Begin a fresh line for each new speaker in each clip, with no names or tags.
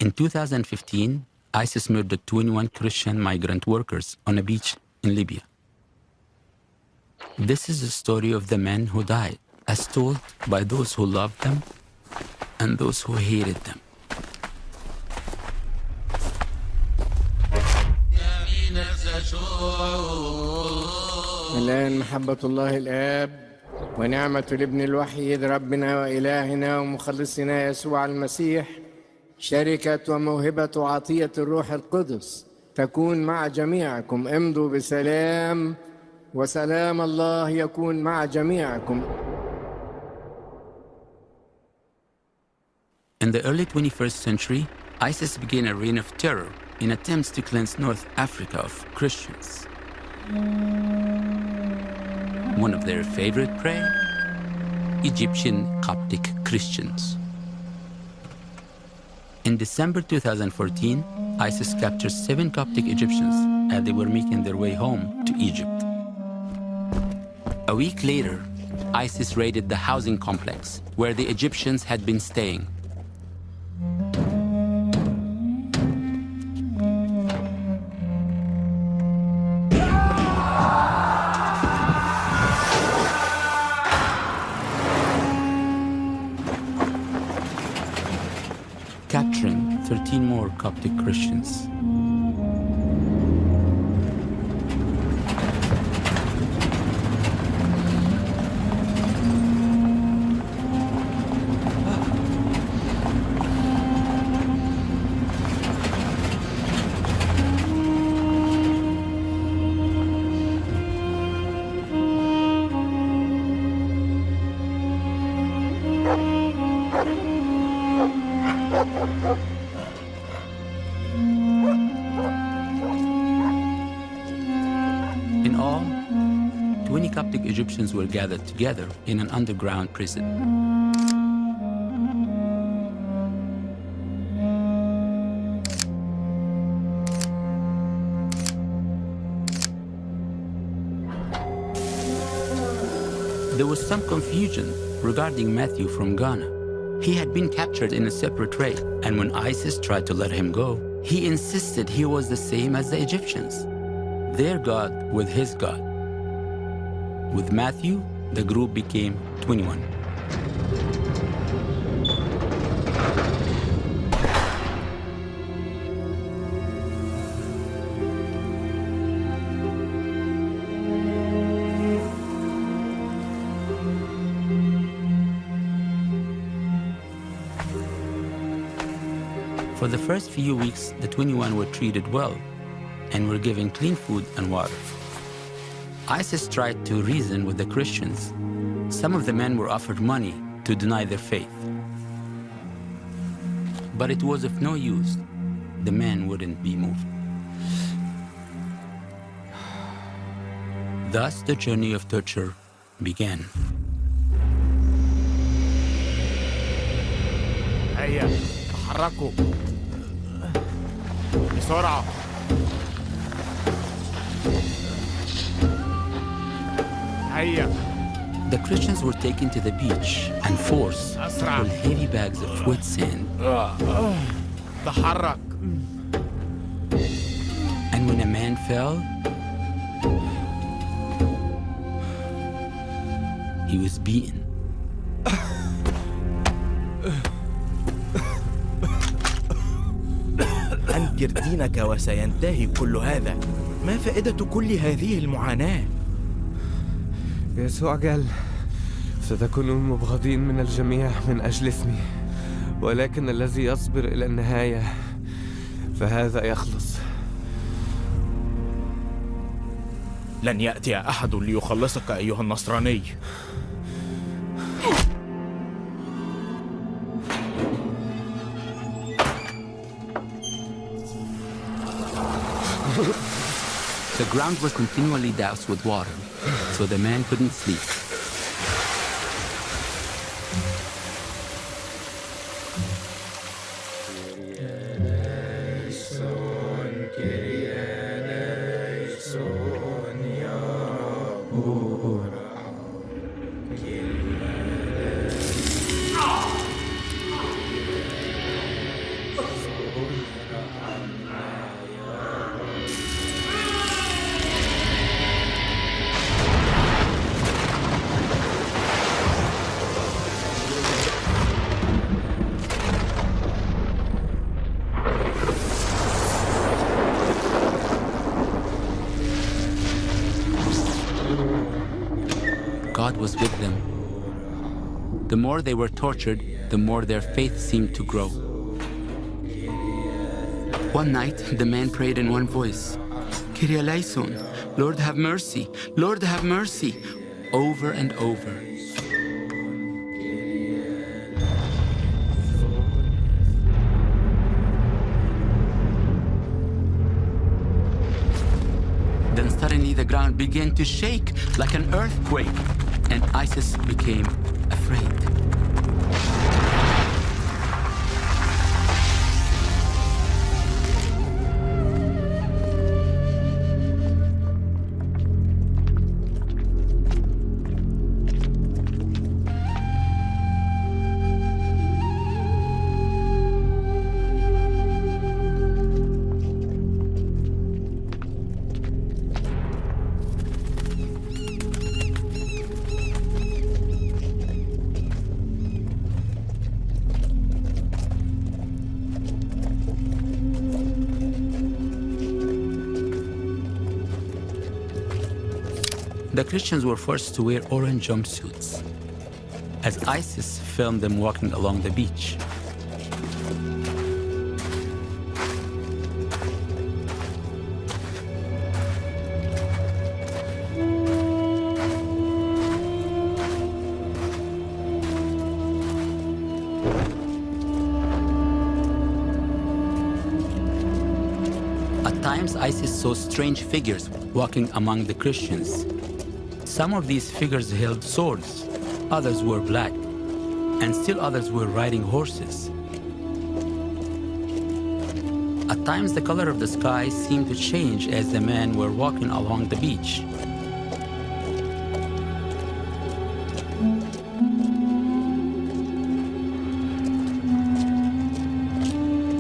In 2015, ISIS murdered 21 Christian migrant workers on a beach in Libya. This is the story of the men who died, as told by those who loved them and those who hated them.
الآن محبة الله الآب ونعمة الابن الوحيد ربنا وإلهنا ومخلصنا يسوع المسيح شركة وموهبة وعطية الروح القدس تكون مع جميعكم. امضوا بسلام وسلام الله يكون مع جميعكم.
In the early 21st century, ISIS began a reign of terror in attempts to cleanse North Africa of Christians. One of their favorite prey? Egyptian Coptic Christians. In December 2014, ISIS captured 7 Coptic Egyptians as they were making their way home to Egypt. A week later, ISIS raided the housing complex where the Egyptians had been staying. Capturing 13 more Coptic Christians. In all, 20 Coptic Egyptians were gathered together in an underground prison. There was some confusion regarding Matthew from Ghana. He had been captured in a separate raid, and when ISIS tried to let him go, he insisted he was the same as the Egyptians, their God with his God. With Matthew, the group became 21. For the first few weeks, the 21 were treated well and were given clean food and water. ISIS tried to reason with the Christians. Some of the men were offered money to deny their faith. But it was of no use. The men wouldn't be moved. Thus, the journey of torture began.
هيا تحركوا بسرعة. هيا.
The Christians were taken to the beach and forced to pull heavy bags of wet sand.
تحرك.
And when a man fell, he was beaten.
أنكر دينك وسينتهي كل هذا. ما فائدة كل هذه المعاناة؟
يسوع قال ستكونون مبغضين من الجميع من أجل اسمي، ولكن الذي يصبر إلى النهاية فهذا يخلص.
لن يأتي أحد ليخلصك أيها النصراني.
The ground was continually doused with water, so the man couldn't sleep. was with them. The more they were tortured, the more their faith seemed to grow. One night, the man prayed in one voice, Kyrie eleison, Lord have mercy, Lord have mercy, over and over. Then suddenly the ground began to shake like an earthquake, and ISIS became afraid. The Christians were forced to wear orange jumpsuits as ISIS filmed them walking along the beach. At times, ISIS saw strange figures walking among the Christians. Some of these figures held swords, others were black, and still others were riding horses. At times, the color of the sky seemed to change as the men were walking along the beach.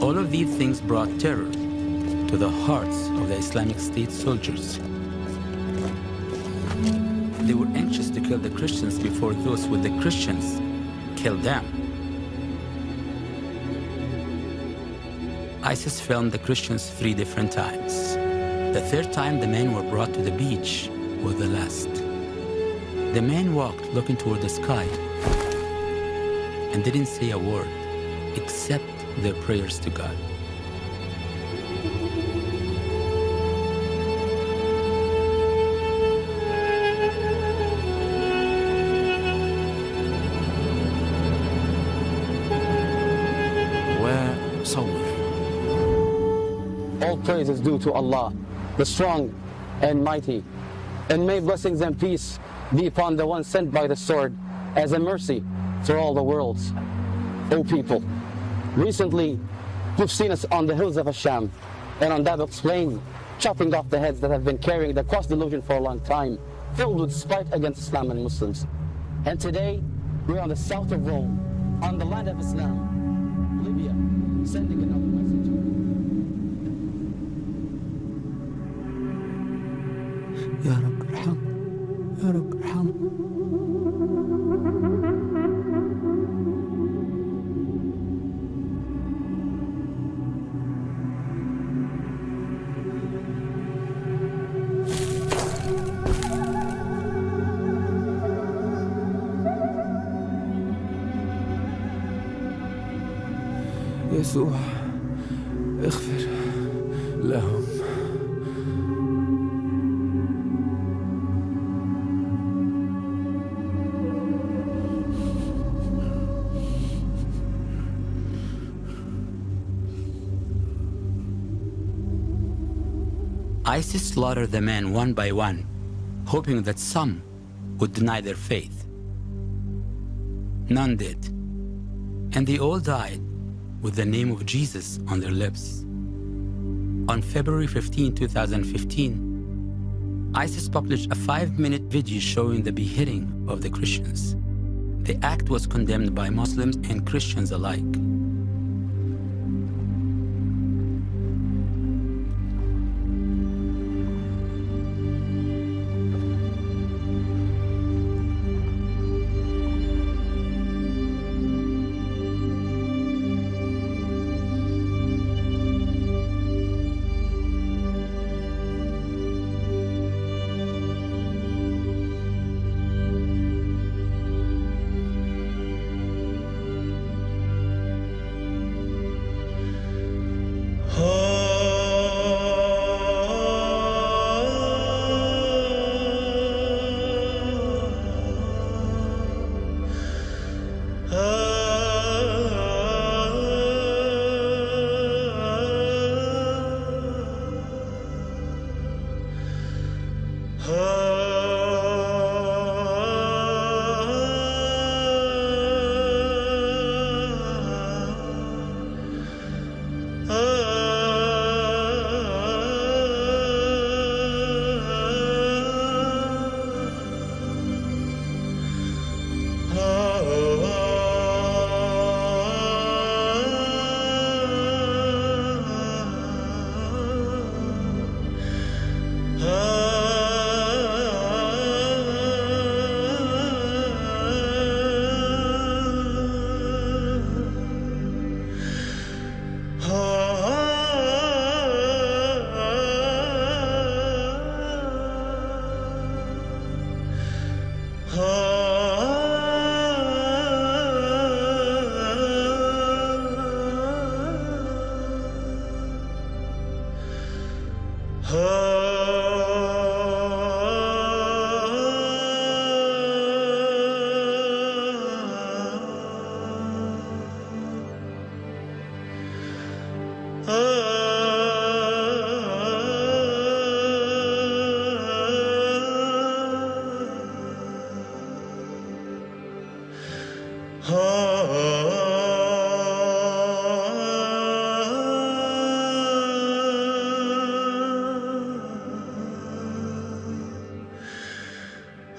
All of these things brought terror to the hearts of the Islamic State soldiers. They were anxious to kill the Christians before those with the Christians killed them. ISIS filmed the Christians 3 different times. The third time the men were brought to the beach was the last. The men walked looking toward the sky and didn't say a word except their prayers to God.
All praise is due to Allah, the strong and mighty. And may blessings and peace be upon the one sent by the sword as a mercy for all the worlds. O people, recently you've seen us on the hills of Asham and on Dabiq's plain, chopping off the heads that have been carrying the cross delusion for a long time, filled with spite against Islam and Muslims. And today, we're on the south of Rome, on the land of Islam, Libya, sending another message.
يا رب ارحم يا رب ارحم.
يسوع اغفر لهم.
ISIS slaughtered the men one by one, hoping that some would deny their faith. None did, and they all died with the name of Jesus on their lips. On February 15, 2015, ISIS published a 5-minute video showing the beheading of the Christians. The act was condemned by Muslims and Christians alike.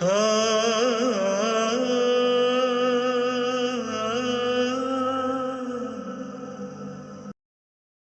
هذا